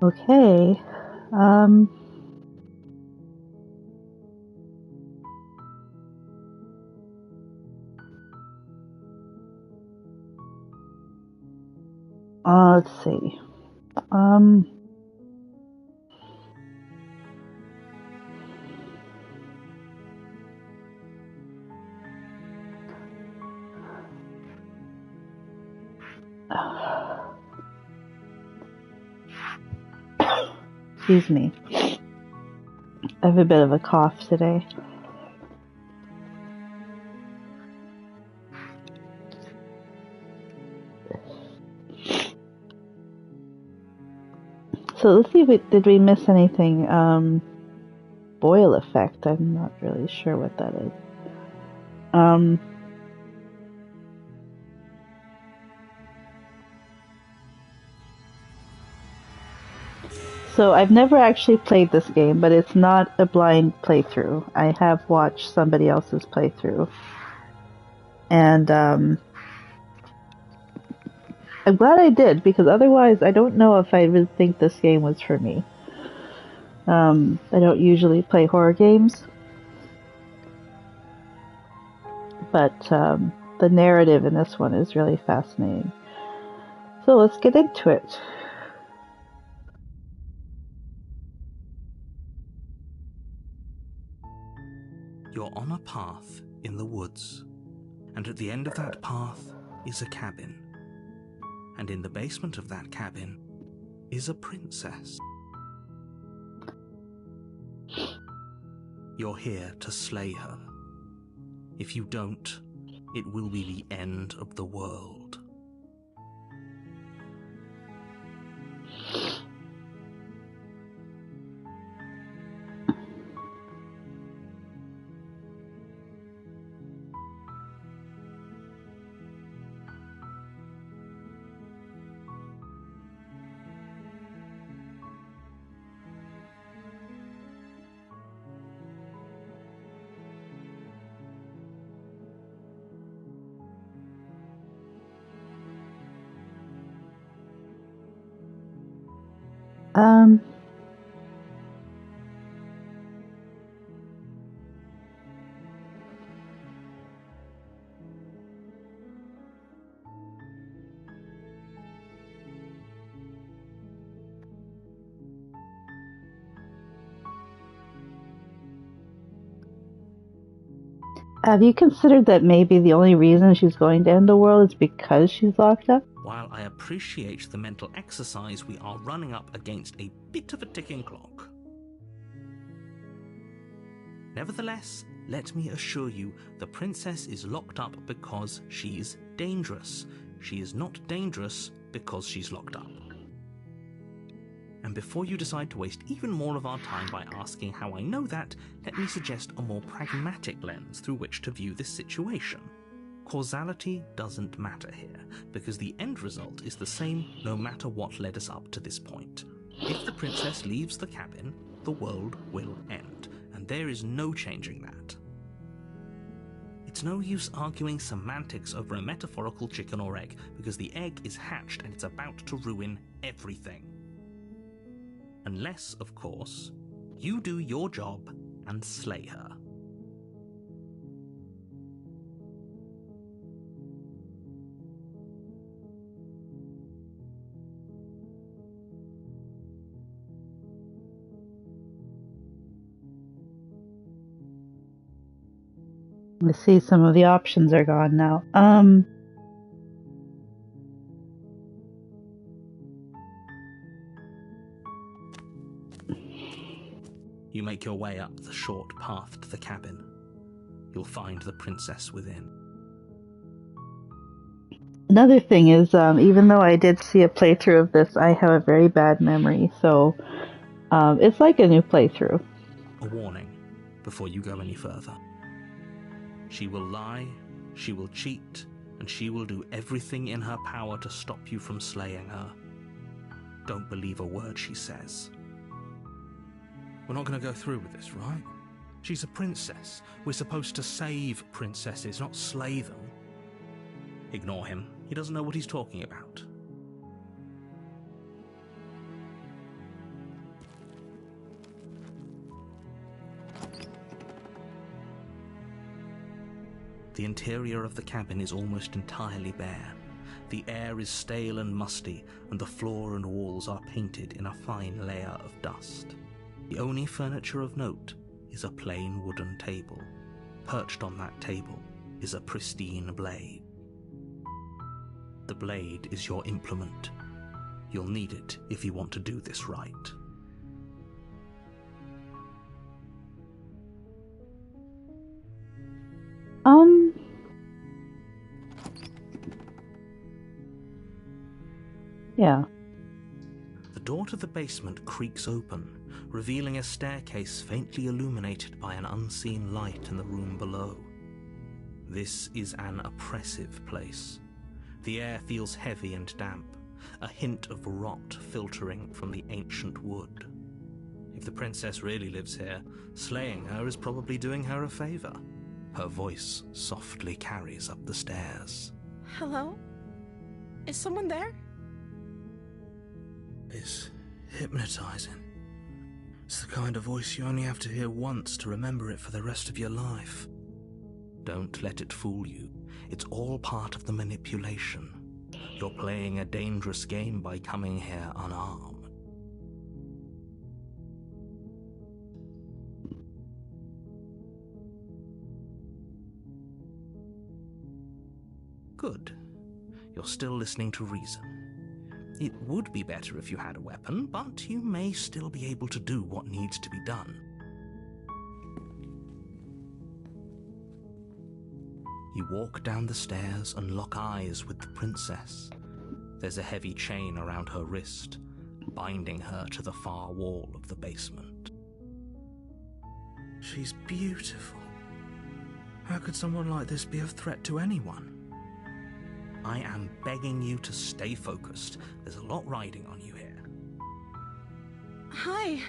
Okay. Um, let's see. Um, excuse me. I have a bit of a cough today. So let's see if did we miss anything? Boil effect. I'm not really sure what that is. So I've never actually played this game, but it's not a blind playthrough. I have watched somebody else's playthrough. And I'm glad I did, because otherwise I don't know if I would think this game was for me. I don't usually play horror games, but the narrative in this one is really fascinating. So let's get into it. You're on a path in the woods, and at the end of that path is a cabin. And in the basement of that cabin is a princess. You're here to slay her. If you don't, it will be the end of the world. Um, have you considered that maybe the only reason she's going to end the world is because she's locked up? While I appreciate the mental exercise, we are running up against a bit of a ticking clock. Nevertheless, let me assure you, the princess is locked up because she's dangerous. She is not dangerous because she's locked up. And before you decide to waste even more of our time by asking how I know that, let me suggest a more pragmatic lens through which to view this situation. Causality doesn't matter here, because the end result is the same no matter what led us up to this point. If the princess leaves the cabin, the world will end, and there is no changing that. It's no use arguing semantics over a metaphorical chicken or egg, because the egg is hatched and it's about to ruin everything. Unless, of course, you do your job and slay her. I see some of the options are gone now. You make your way up the short path to the cabin. You'll find the princess within. Another thing is, even though I did see a playthrough of this, I have a very bad memory, so it's like a new playthrough. A warning before you go any further. She will lie, she will cheat, and she will do everything in her power to stop you from slaying her. Don't believe a word she says. We're not going to go through with this, right? She's a princess. We're supposed to save princesses, not slay them. Ignore him. He doesn't know what he's talking about. The interior of the cabin is almost entirely bare. The air is stale and musty, and the floor and walls are painted in a fine layer of dust. The only furniture of note is a plain wooden table. Perched on that table is a pristine blade. The blade is your implement. You'll need it if you want to do this right. Yeah. The door to the basement creaks open, revealing a staircase faintly illuminated by an unseen light in the room below. This is an oppressive place. The air feels heavy and damp, a hint of rot filtering from the ancient wood. If the princess really lives here, slaying her is probably doing her a favor. Her voice softly carries up the stairs. Hello? Is someone there? It's hypnotizing. It's the kind of voice you only have to hear once to remember it for the rest of your life. Don't let it fool you. It's all part of the manipulation. You're playing a dangerous game by coming here unarmed. Good. You're still listening to reason. It would be better if you had a weapon, but you may still be able to do what needs to be done. You walk down the stairs and lock eyes with the princess. There's a heavy chain around her wrist, binding her to the far wall of the basement. She's beautiful. How could someone like this be of threat to anyone? I am begging you to stay focused. There's a lot riding on you here. Hi.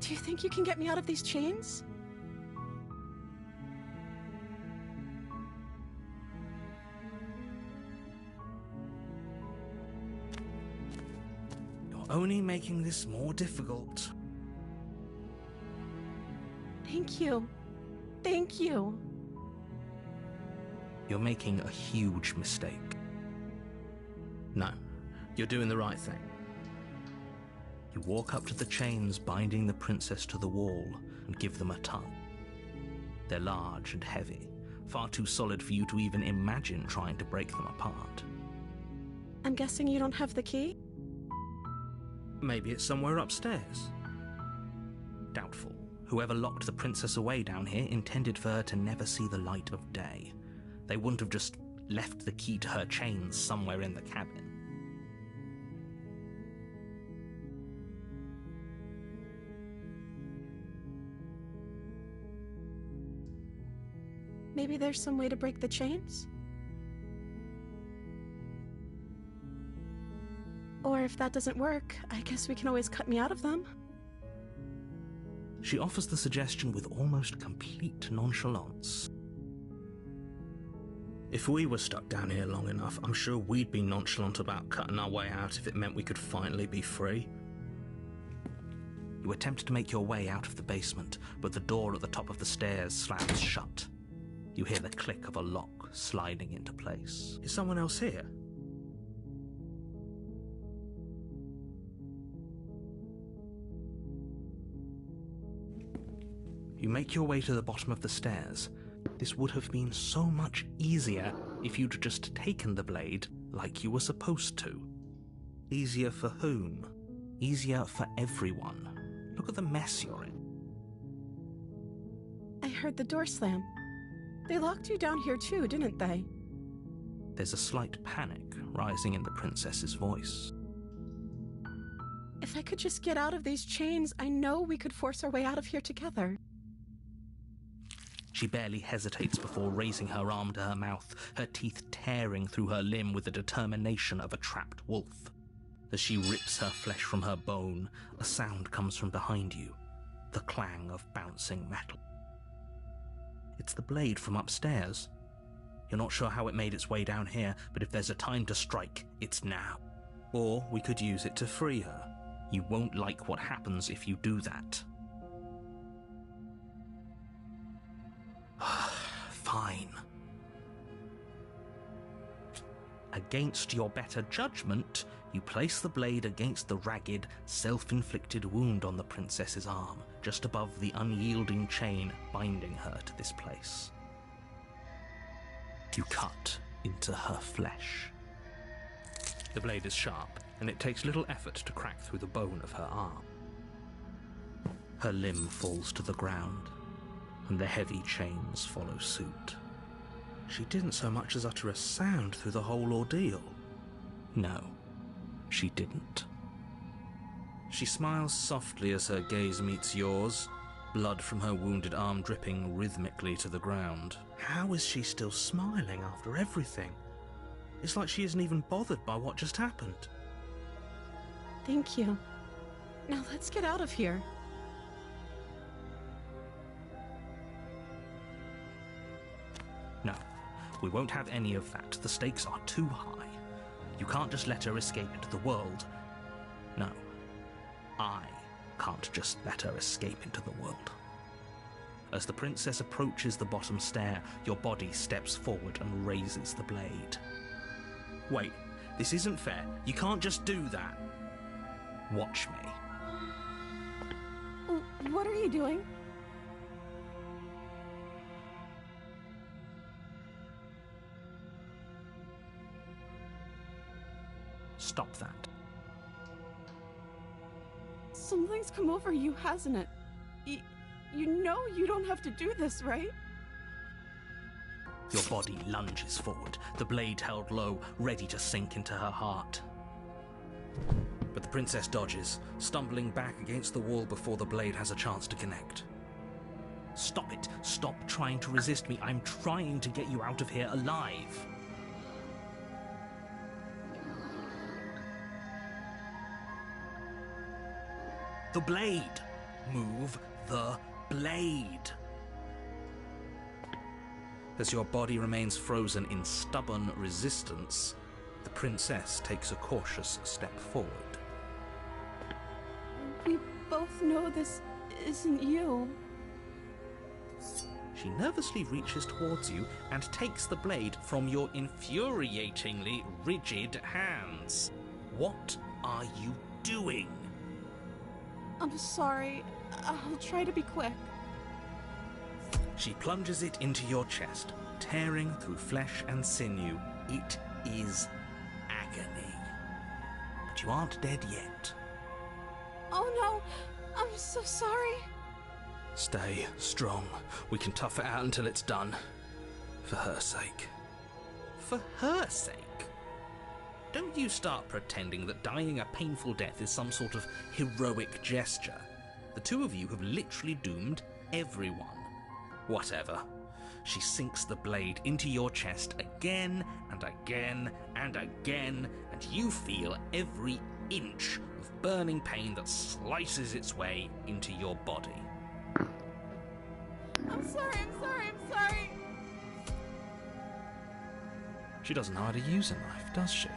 Do you think you can get me out of these chains? You're only making this more difficult. Thank you. Thank you. You're making a huge mistake. No, you're doing the right thing. You walk up to the chains binding the princess to the wall and give them a tug. They're large and heavy, far too solid for you to even imagine trying to break them apart. I'm guessing you don't have the key? Maybe it's somewhere upstairs. Doubtful. Whoever locked the princess away down here intended for her to never see the light of day. They wouldn't have just left the key to her chains somewhere in the cabin. Maybe there's some way to break the chains? Or if that doesn't work, I guess we can always cut me out of them. She offers the suggestion with almost complete nonchalance. If we were stuck down here long enough, I'm sure we'd be nonchalant about cutting our way out if it meant we could finally be free. You attempt to make your way out of the basement, but the door at the top of the stairs slams shut. You hear the click of a lock sliding into place. Is someone else here? You make your way to the bottom of the stairs. This would have been so much easier if you'd just taken the blade like you were supposed to. Easier for whom? Easier for everyone. Look at the mess you're in. I heard the door slam. They locked you down here too, didn't they? There's a slight panic rising in the princess's voice. If I could just get out of these chains, I know we could force our way out of here together. She barely hesitates before raising her arm to her mouth, her teeth tearing through her limb with the determination of a trapped wolf. As she rips her flesh from her bone, a sound comes from behind you, the clang of bouncing metal. It's the blade from upstairs. You're not sure how it made its way down here, but if there's a time to strike, it's now. Or we could use it to free her. You won't like what happens if you do that. Fine. Against your better judgment, you place the blade against the ragged, self-inflicted wound on the princess's arm, just above the unyielding chain binding her to this place. You cut into her flesh. The blade is sharp, and it takes little effort to crack through the bone of her arm. Her limb falls to the ground, and the heavy chains follow suit. She didn't so much as utter a sound through the whole ordeal. No, she didn't. She smiles softly as her gaze meets yours, blood from her wounded arm dripping rhythmically to the ground. How is she still smiling after everything? It's like she isn't even bothered by what just happened. Thank you. Now let's get out of here. No, we won't have any of that. The stakes are too high. You can't just let her escape into the world. No, I can't just let her escape into the world. As the princess approaches the bottom stair, your body steps forward and raises the blade. Wait, this isn't fair. You can't just do that. Watch me. What are you doing? Stop that. Something's come over you, hasn't it? You know you don't have to do this, right? Your body lunges forward, the blade held low, ready to sink into her heart. But the princess dodges, stumbling back against the wall before the blade has a chance to connect. Stop it. Stop trying to resist me. I'm trying to get you out of here alive. The blade. Move the blade. As your body remains frozen in stubborn resistance, the princess takes a cautious step forward. We both know this isn't you. She nervously reaches towards you and takes the blade from your infuriatingly rigid hands. What are you doing? I'm sorry. I'll try to be quick. She plunges it into your chest, tearing through flesh and sinew. It is agony. But you aren't dead yet. Oh no! I'm so sorry. Stay strong. We can tough it out until it's done. For her sake. For her sake? Don't you start pretending that dying a painful death is some sort of heroic gesture. The two of you have literally doomed everyone. Whatever. She sinks the blade into your chest again and again and again, and you feel every inch of burning pain that slices its way into your body. I'm sorry. She doesn't know how to use a knife, does she?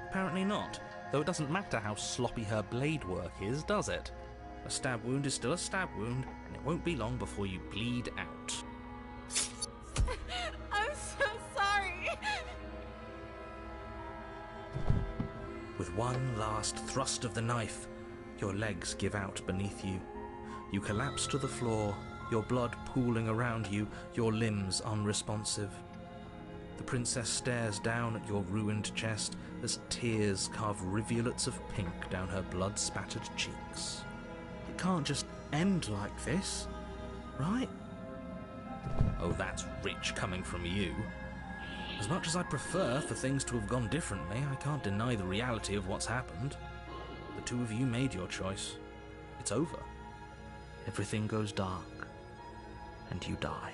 Apparently not, though it doesn't matter how sloppy her blade work is, does it? A stab wound is still a stab wound, and it won't be long before you bleed out. I'm so sorry. With one last thrust of the knife, your legs give out beneath you. You collapse to the floor, your blood pooling around you, your limbs unresponsive. The princess stares down at your ruined chest as tears carve rivulets of pink down her blood-spattered cheeks. It can't just end like this, right? Oh, that's rich coming from you. As much as I'd prefer for things to have gone differently, I can't deny the reality of what's happened. The two of you made your choice. It's over. Everything goes dark, and you die.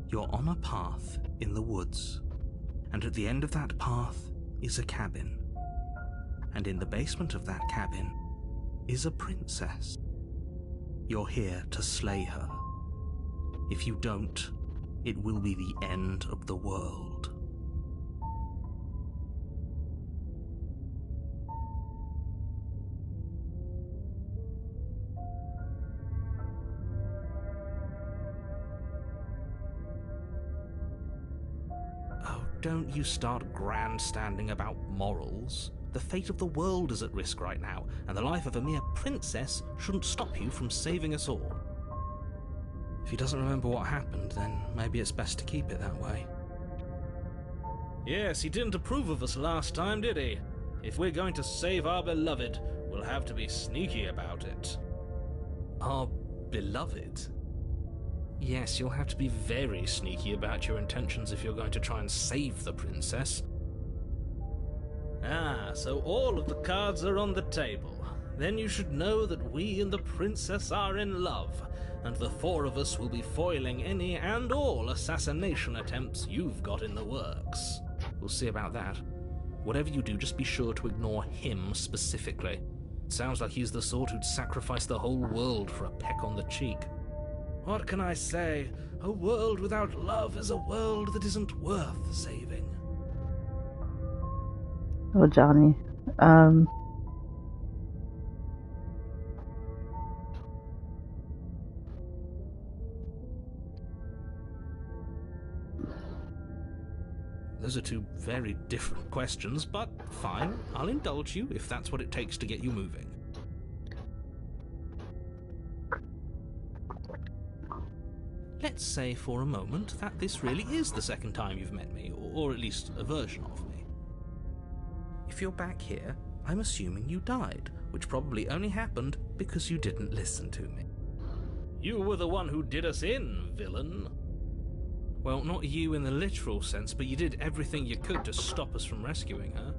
You're on a path in the woods, and at the end of that path is a cabin. And in the basement of that cabin is a princess. You're here to slay her. If you don't, it will be the end of the world. don't you start grandstanding about morals? The fate of the world is at risk right now, and the life of a mere princess shouldn't stop you from saving us all. If he doesn't remember what happened, then maybe it's best to keep it that way. Yes, he didn't approve of us last time, did he? If we're going to save our beloved, we'll have to be sneaky about it. Our beloved? Yes, you'll have to be very sneaky about your intentions if you're going to try and save the princess. Ah, so all of the cards are on the table. Then you should know that we and the princess are in love, and the four of us will be foiling any and all assassination attempts you've got in the works. We'll see about that. Whatever you do, just be sure to ignore him specifically. It sounds like he's the sort who'd sacrifice the whole world for a peck on the cheek. What can I say? A world without love is a world that isn't worth saving. Oh, Johnny. Those are two very different questions, but fine, I'll indulge you if that's what it takes to get you moving. Let's say for a moment that this really is the second time you've met me, or at least a version of me. If you're back here, I'm assuming you died, which probably only happened because you didn't listen to me. You were the one who did us in, villain. Well, not you in the literal sense, but you did everything you could to stop us from rescuing her.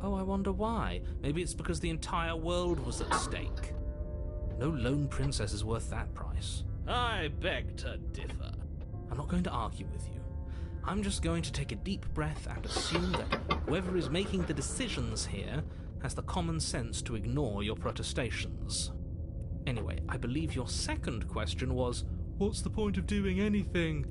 Oh, I wonder why. Maybe it's because the entire world was at stake. No lone princess is worth that price. I beg to differ. I'm not going to argue with you. I'm just going to take a deep breath and assume that whoever is making the decisions here has the common sense to ignore your protestations. Anyway, I believe your second question was, what's the point of doing anything?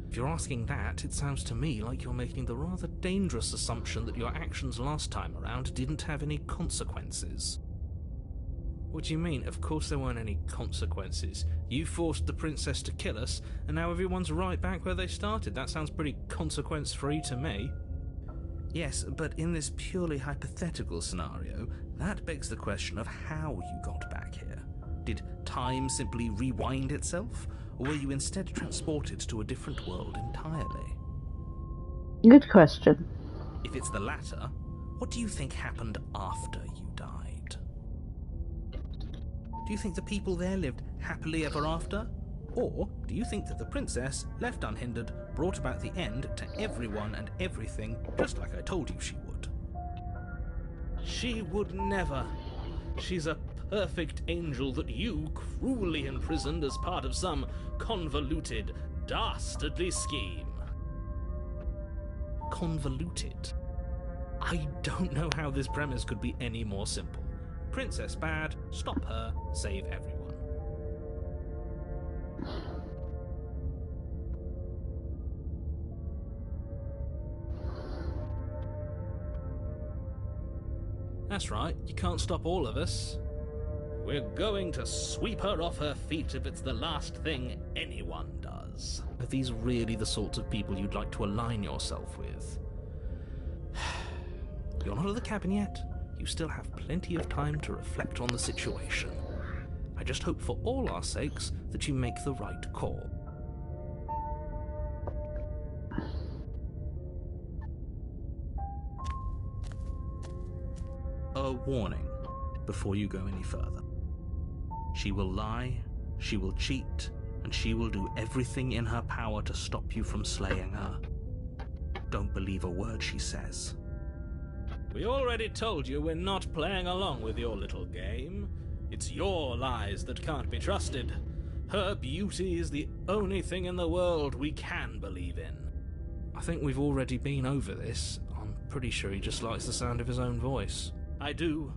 If you're asking that, it sounds to me like you're making the rather dangerous assumption that your actions last time around didn't have any consequences. What do you mean? Of course there weren't any consequences. You forced the princess to kill us, and now everyone's right back where they started. That sounds pretty consequence-free to me. Yes, but in this purely hypothetical scenario, that begs the question of how you got back here. Did time simply rewind itself, or were you instead transported to a different world entirely? Good question. If it's the latter, what do you think happened after you died? Do you think the people there lived happily ever after? Or do you think that the princess, left unhindered, brought about the end to everyone and everything, just like I told you she would? She would never. She's a perfect angel that you cruelly imprisoned as part of some convoluted, dastardly scheme. Convoluted? I don't know how this premise could be any more simple. Princess bad, stop her, save everyone. That's right, you can't stop all of us. We're going to sweep her off her feet if it's the last thing anyone does. Are these really the sorts of people you'd like to align yourself with? You're not at the cabin yet. You still have plenty of time to reflect on the situation. I just hope for all our sakes that you make the right call. A warning before you go any further. She will lie, she will cheat, and she will do everything in her power to stop you from slaying her. Don't believe a word she says. We already told you we're not playing along with your little game. It's your lies that can't be trusted. Her beauty is the only thing in the world we can believe in. I think we've already been over this. I'm pretty sure he just likes the sound of his own voice. I do,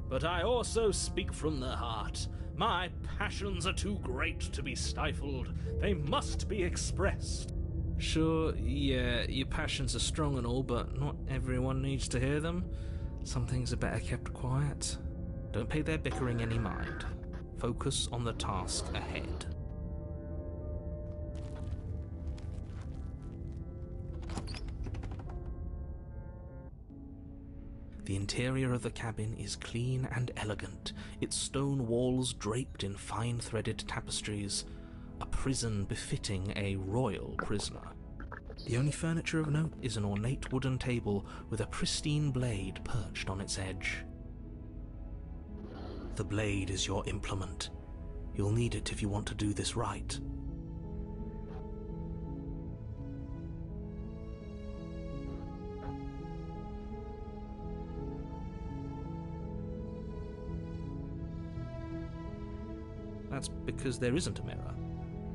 but I also speak from the heart. My passions are too great to be stifled. They must be expressed. Sure, yeah, your passions are strong and all, but not everyone needs to hear them. Some things are better kept quiet. Don't pay their bickering any mind. Focus on the task ahead. The interior of the cabin is clean and elegant, its stone walls draped in fine-threaded tapestries, a prison befitting a royal prisoner. The only furniture of note is an ornate wooden table with a pristine blade perched on its edge. The blade is your implement. You'll need it if you want to do this right. That's because there isn't a mirror.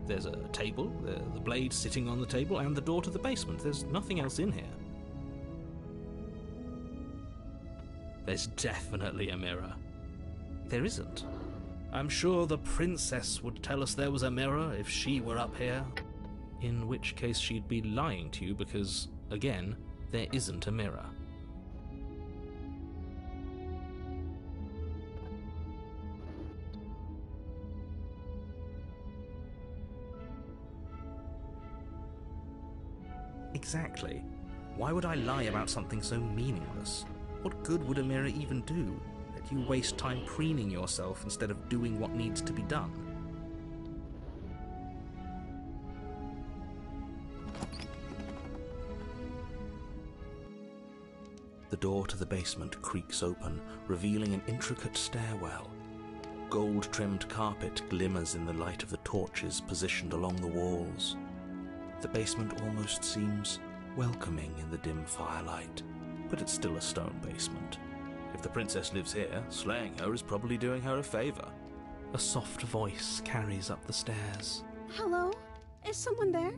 There's a table, the blade sitting on the table, and the door to the basement. There's nothing else in here. There's definitely a mirror. There isn't. I'm sure the princess would tell us there was a mirror if she were up here. In which case she'd be lying to you because, again, there isn't a mirror. Exactly. Why would I lie about something so meaningless? What good would a mirror even do? That you waste time preening yourself instead of doing what needs to be done. The door to the basement creaks open, revealing an intricate stairwell. Gold-trimmed carpet glimmers in the light of the torches positioned along the walls. The basement almost seems welcoming in the dim firelight, but it's still a stone basement. If the princess lives here, slaying her is probably doing her a favor. A soft voice carries up the stairs. Hello? Is someone there?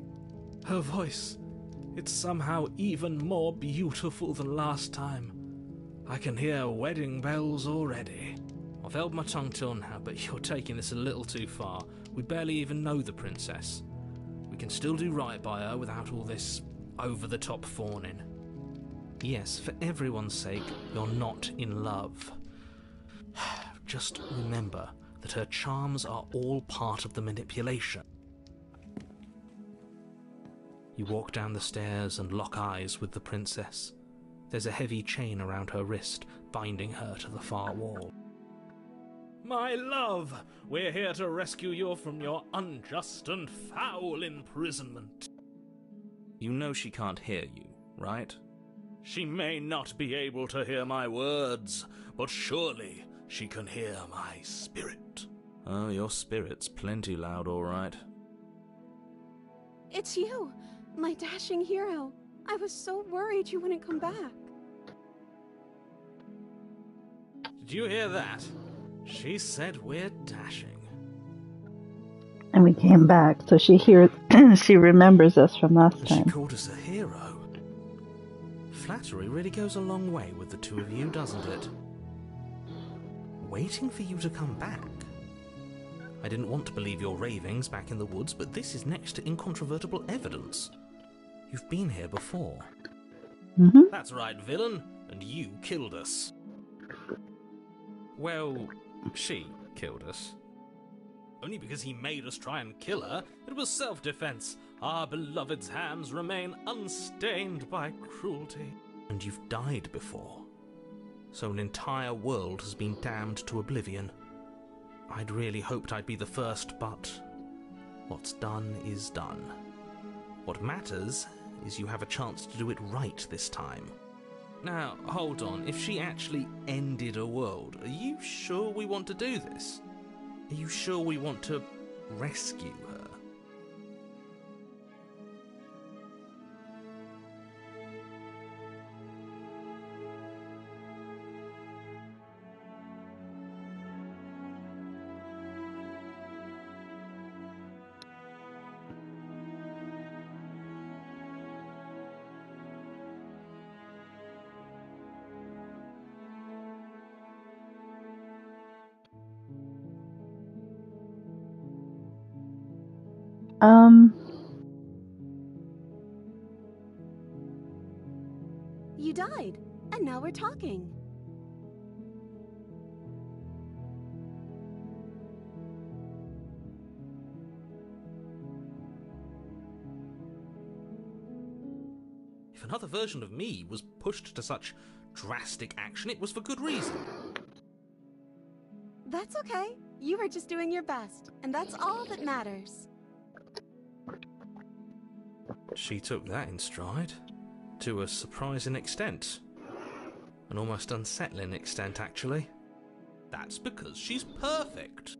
Her voice, it's somehow even more beautiful than last time. I can hear wedding bells already. I've held my tongue till now, but you're taking this a little too far. We barely even know the princess. We can still do right by her without all this over-the-top fawning. Yes, for everyone's sake, you're not in love. Just remember that her charms are all part of the manipulation. You walk down the stairs and lock eyes with the princess. There's a heavy chain around her wrist, binding her to the far wall. My love, we're here to rescue you from your unjust and foul imprisonment. You know she can't hear you, right? She may not be able to hear my words, but surely she can hear my spirit. Oh, your spirit's plenty loud, all right. It's you, my dashing hero. I was so worried you wouldn't come back. Did you hear that? She said we're dashing. And we came back, so she she remembers us from last time. She called us a hero. Flattery really goes a long way with the two of you, doesn't it? Waiting for you to come back. I didn't want to believe your ravings back in the woods, but this is next to incontrovertible evidence. You've been here before. Mm-hmm. That's right, villain, and you killed us. Well, she killed us. Only because he made us try and kill her. It was self-defense. Our beloved's hands remain unstained by cruelty. And you've died before. So an entire world has been damned to oblivion. I'd really hoped I'd be the first, but what's done is done. What matters is you have a chance to do it right this time. Now, hold on. If she actually ended a world, are you sure we want to do this? Are you sure we want to rescue her? You died, and now we're talking. If another version of me was pushed to such drastic action. It was for good reason. That's okay. You were just doing your best, and that's all that matters. She took that in stride, to a surprising extent. An almost unsettling extent, actually. That's because she's perfect.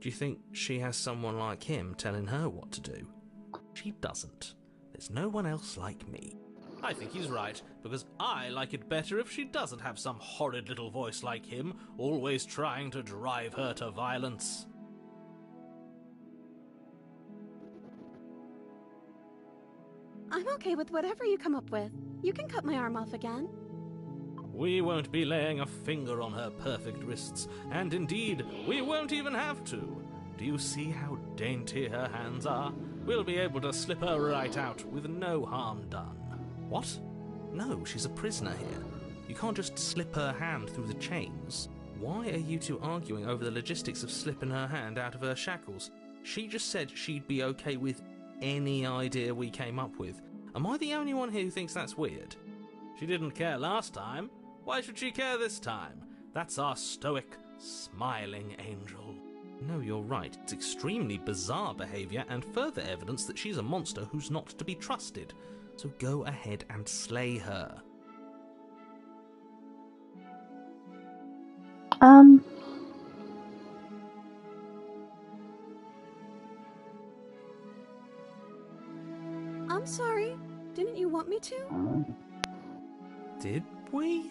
Do you think she has someone like him telling her what to do? She doesn't. There's no one else like me. I think he's right, because I like it better if she doesn't have some horrid little voice like him, always trying to drive her to violence. I'm okay with whatever you come up with. You can cut my arm off again. We won't be laying a finger on her perfect wrists, and indeed, we won't even have to. Do you see how dainty her hands are? We'll be able to slip her right out with no harm done. What? No, she's a prisoner here. You can't just slip her hand through the chains. Why are you two arguing over the logistics of slipping her hand out of her shackles? She just said she'd be okay with any idea we came up with. Am I the only one here who thinks that's weird? She didn't care last time. Why should she care this time? That's our stoic, smiling angel. No, you're right. It's extremely bizarre behaviour and further evidence that she's a monster who's not to be trusted. So go ahead and slay her. I'm sorry. Didn't you want me to? Did we?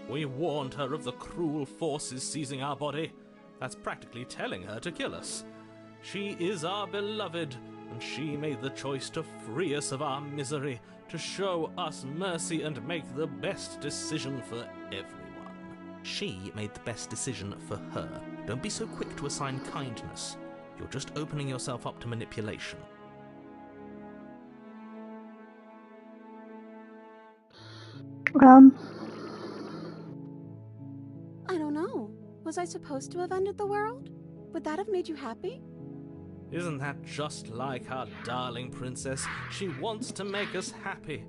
We warned her of the cruel forces seizing our body. That's practically telling her to kill us. She is our beloved, and she made the choice to free us of our misery, to show us mercy and make the best decision for everyone. She made the best decision for her. Don't be so quick to assign kindness. You're just opening yourself up to manipulation. I don't know. Was I supposed to have ended the world? Would that have made you happy? Isn't that just like our darling princess? She wants to make us happy.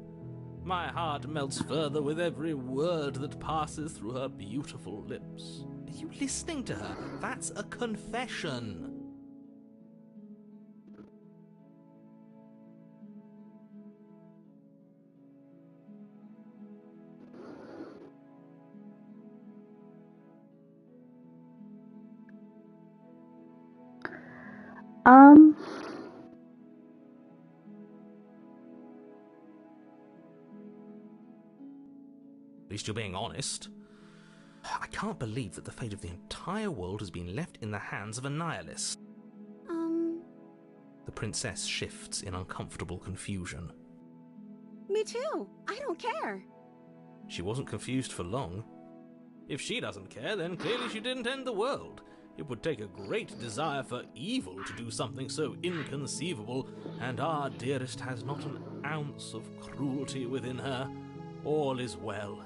My heart melts further with every word that passes through her beautiful lips. Are you listening to her? That's a confession. At least you're being honest. I can't believe that the fate of the entire world has been left in the hands of a nihilist. The princess shifts in uncomfortable confusion. Me too. I don't care. She wasn't confused for long. If she doesn't care, then clearly she didn't end the world. It would take a great desire for evil to do something so inconceivable, and our dearest has not an ounce of cruelty within her. All is well,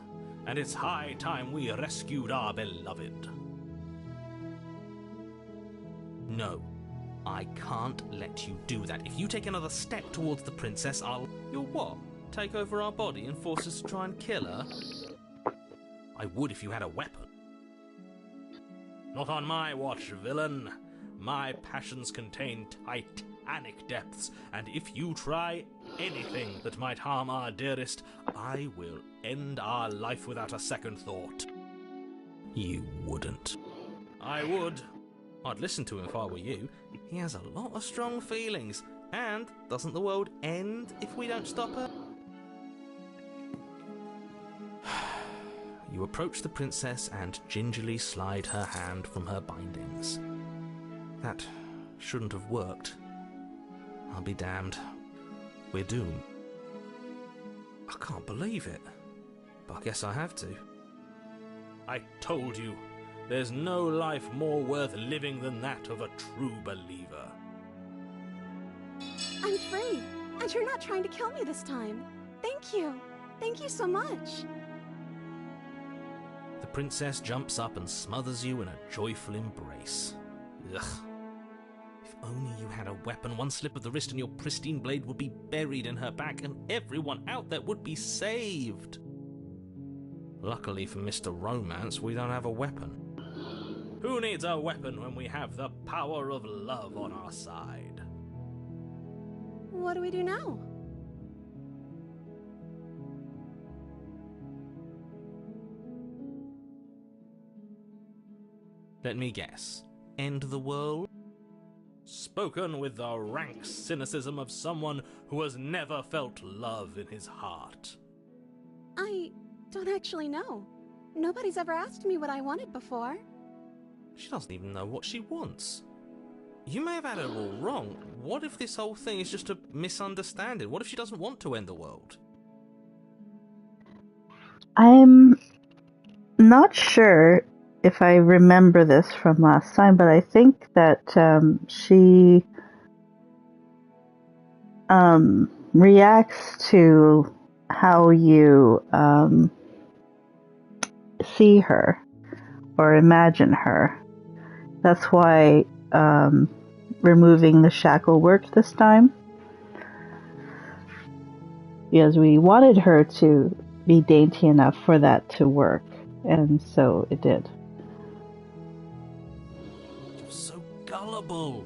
and it's high time we rescued our beloved. No, I can't let you do that. If you take another step towards the princess, You'll what? Take over our body and force us to try and kill her? I would if you had a weapon. Not on my watch, villain. My passions contain titanic depths, and if you try anything that might harm our dearest, I will end our life without a second thought. You wouldn't. I would. I'd listen to him if I were you. He has a lot of strong feelings, and doesn't the world end if we don't stop her? You approach the princess and gingerly slide her hand from her bindings. That shouldn't have worked. I'll be damned. We're doomed. I can't believe it, but I guess I have to. I told you, there's no life more worth living than that of a true believer. I'm free, and you're not trying to kill me this time. Thank you. Thank you so much. The princess jumps up and smothers you in a joyful embrace. Ugh. If only you had a weapon, one slip of the wrist and your pristine blade would be buried in her back and everyone out there would be saved. Luckily for Mr. Romance, we don't have a weapon. Who needs a weapon when we have the power of love on our side? What do we do now? Let me guess. End the world? Spoken with the rank cynicism of someone who has never felt love in his heart. I don't actually know. Nobody's ever asked me what I wanted before. She doesn't even know what she wants. You may have had her all wrong. What if this whole thing is just a misunderstanding? What if she doesn't want to end the world? I'm not sure if I remember this from last time, but I think that she reacts to how you see her or imagine her. That's why removing the shackle worked this time. Because we wanted her to be dainty enough for that to work, and so it did. You're so gullible.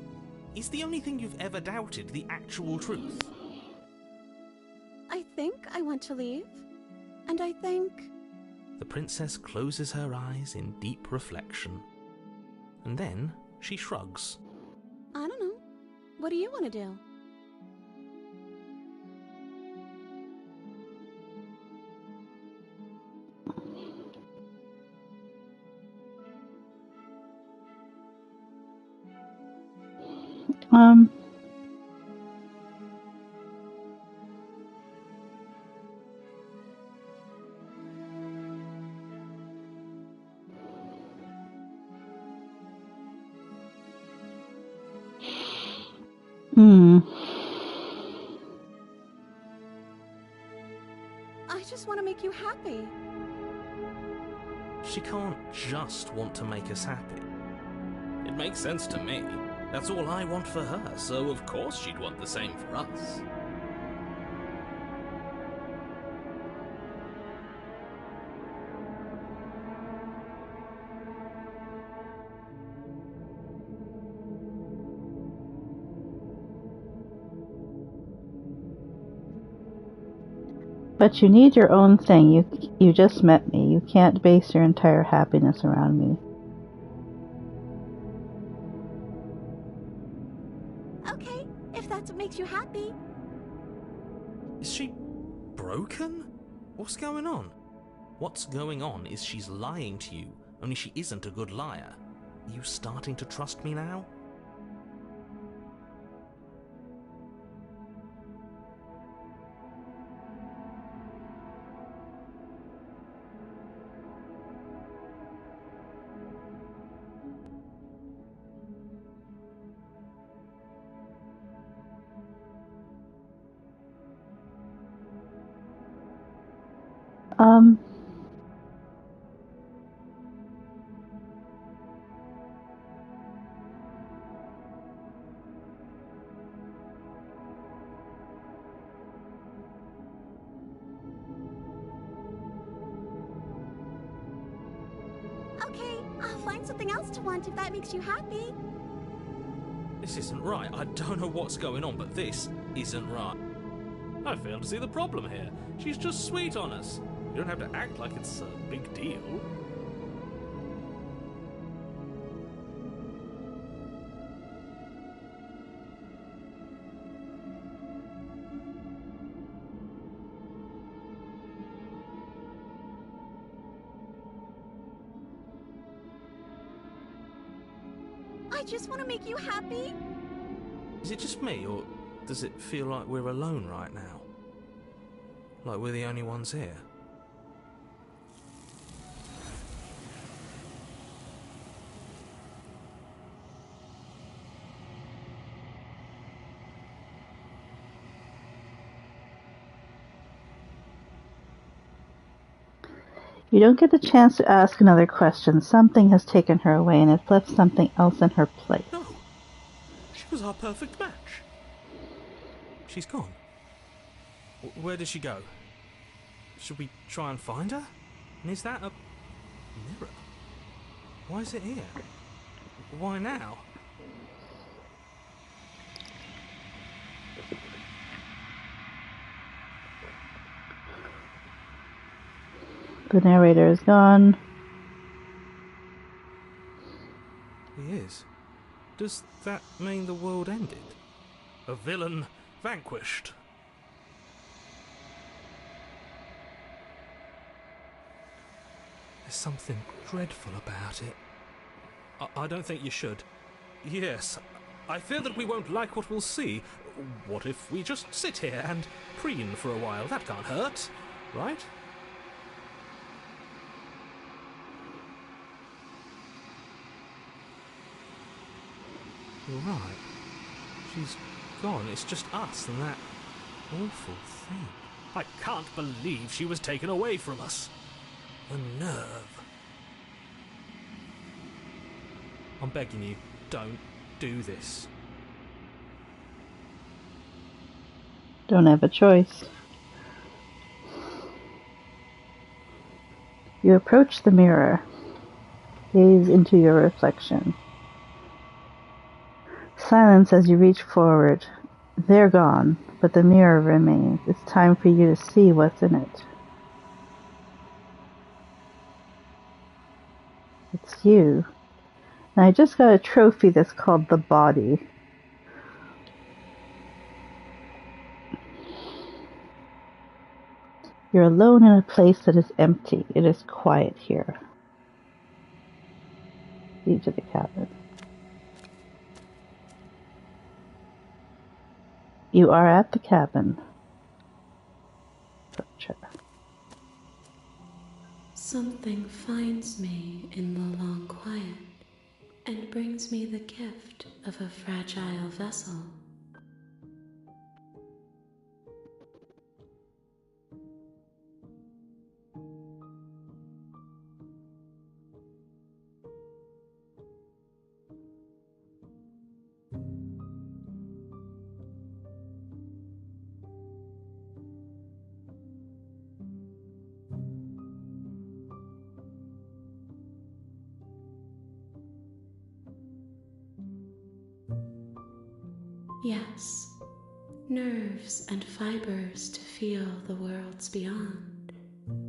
Is the only thing you've ever doubted the actual truth? I think I want to leave. And I think... The princess closes her eyes in deep reflection. And then she shrugs. I don't know. What do you want to do? I just want to make you happy. She can't just want to make us happy. It makes sense to me. That's all I want for her, so of course she'd want the same for us. But you need your own thing. You just met me. You can't base your entire happiness around me. Okay, if that's what makes you happy. Is she broken? What's going on? What's going on is she's lying to you, only she isn't a good liar. Are you starting to trust me now? Okay, I'll find something else to want if that makes you happy. This isn't right. I don't know what's going on, but this isn't right. I fail to see the problem here. She's just sweet on us. You don't have to act like it's a big deal. I just want to make you happy. Is it just me, or does it feel like we're alone right now? Like we're the only ones here? You don't get the chance to ask another question. Something has taken her away and it's left something else in her place. No. She was our perfect match. She's gone. Where did she go? Should we try and find her? And is that a mirror? Why is it here? Why now? The narrator is gone. He is. Does that mean the world ended? A villain vanquished? There's something dreadful about it. I don't think you should. Yes, I fear that we won't like what we'll see. What if we just sit here and preen for a while? That can't hurt, right? You're right. She's gone. It's just us and that awful thing. I can't believe she was taken away from us. The nerve. I'm begging you, don't do this. Don't have a choice. You approach the mirror. Gaze into your reflection. Silence as you reach forward. They're gone, but the mirror remains. It's time for you to see what's in it. It's you. And I just got a trophy that's called the body. You're alone in a place that is empty. It is quiet here. Lead to the cabin. You are at the cabin. Something finds me in the long quiet and brings me the gift of a fragile vessel. Yes, nerves and fibers to feel the worlds beyond,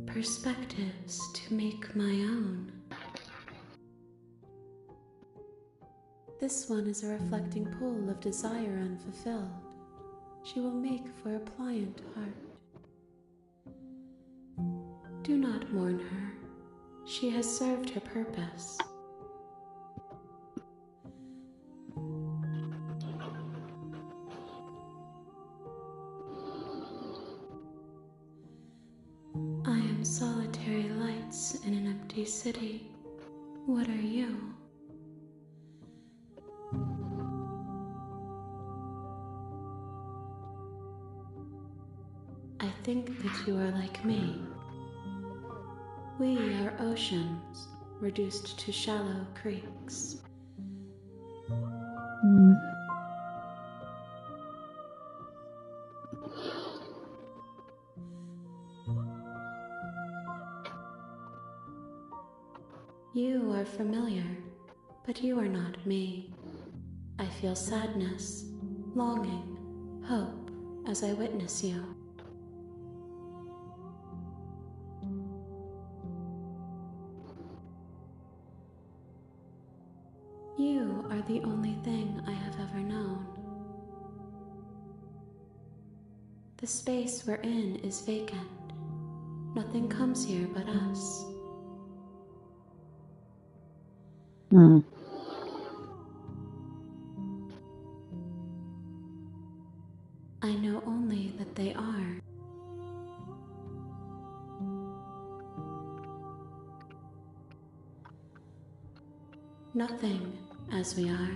perspectives to make my own. This one is a reflecting pool of desire unfulfilled. She will make for a pliant heart. Do not mourn her. She has served her purpose. I am solitary lights in an empty city. What are you? I think that you are like me. We are oceans, reduced to shallow creeks. You are familiar, but you are not me. I feel sadness, longing, hope as I witness you. You are the only thing I have ever known. The space we're in is vacant. Nothing comes here but us. I know only that they are. Nothing as we are,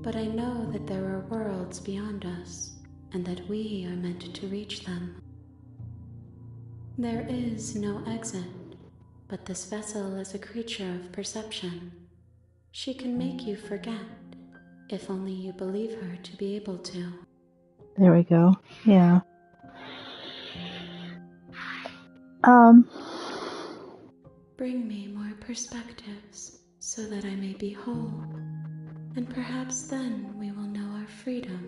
but I know that there are worlds beyond us, and that we are meant to reach them. There is no exit, but this vessel is a creature of perception. She can make you forget, if only you believe her to be able to. There we go. Yeah. Bring me more perspectives so that I may be whole, and perhaps then we will know our freedom.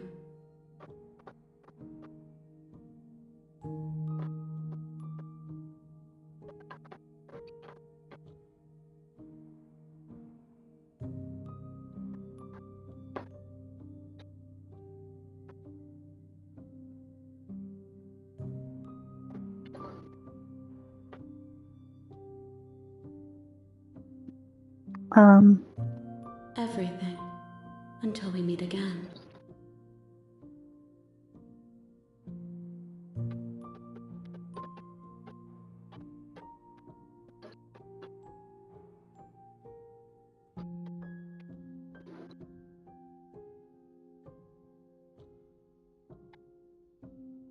Everything, until we meet again.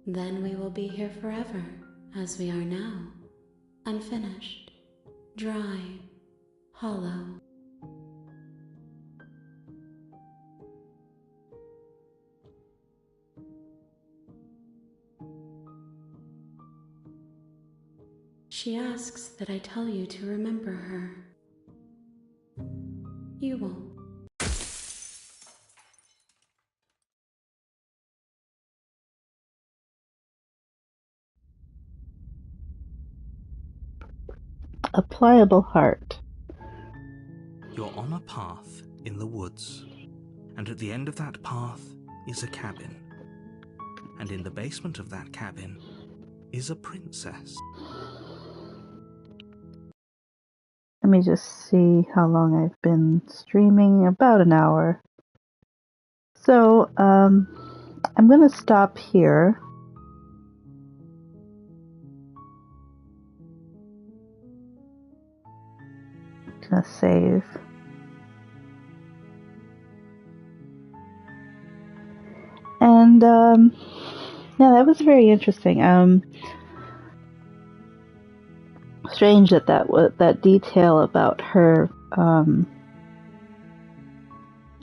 Then we will be here forever, as we are now, unfinished, dry, hollow. She asks that I tell you to remember her. You won't. A pliable heart. You're on a path in the woods, and at the end of that path is a cabin. And in the basement of that cabin is a princess. Let me just see how long I've been streaming. About an hour. So, I'm going to stop here. Gonna save. And, yeah, that was very interesting. Strange that detail about her,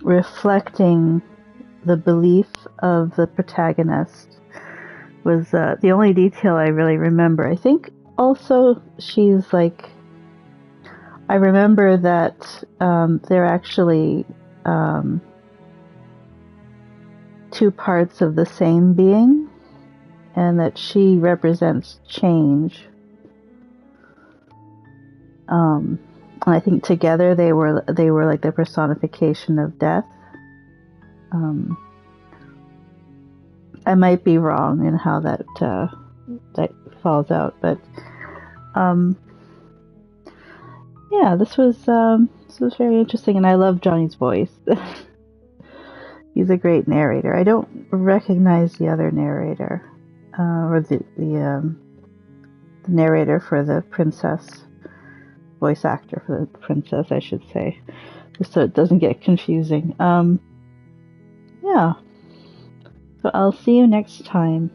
reflecting the belief of the protagonist was the only detail I really remember. I think also she's like, I remember that they're actually two parts of the same being, and that she represents change. And I think together they were like the personification of death. I might be wrong in how that falls out, but yeah, this was very interesting, and I love Johnny's voice. He's a great narrator. I don't recognize the other narrator, or the narrator for the princess, voice actor for the princess, I should say, just so it doesn't get confusing. Yeah. So I'll see you next time.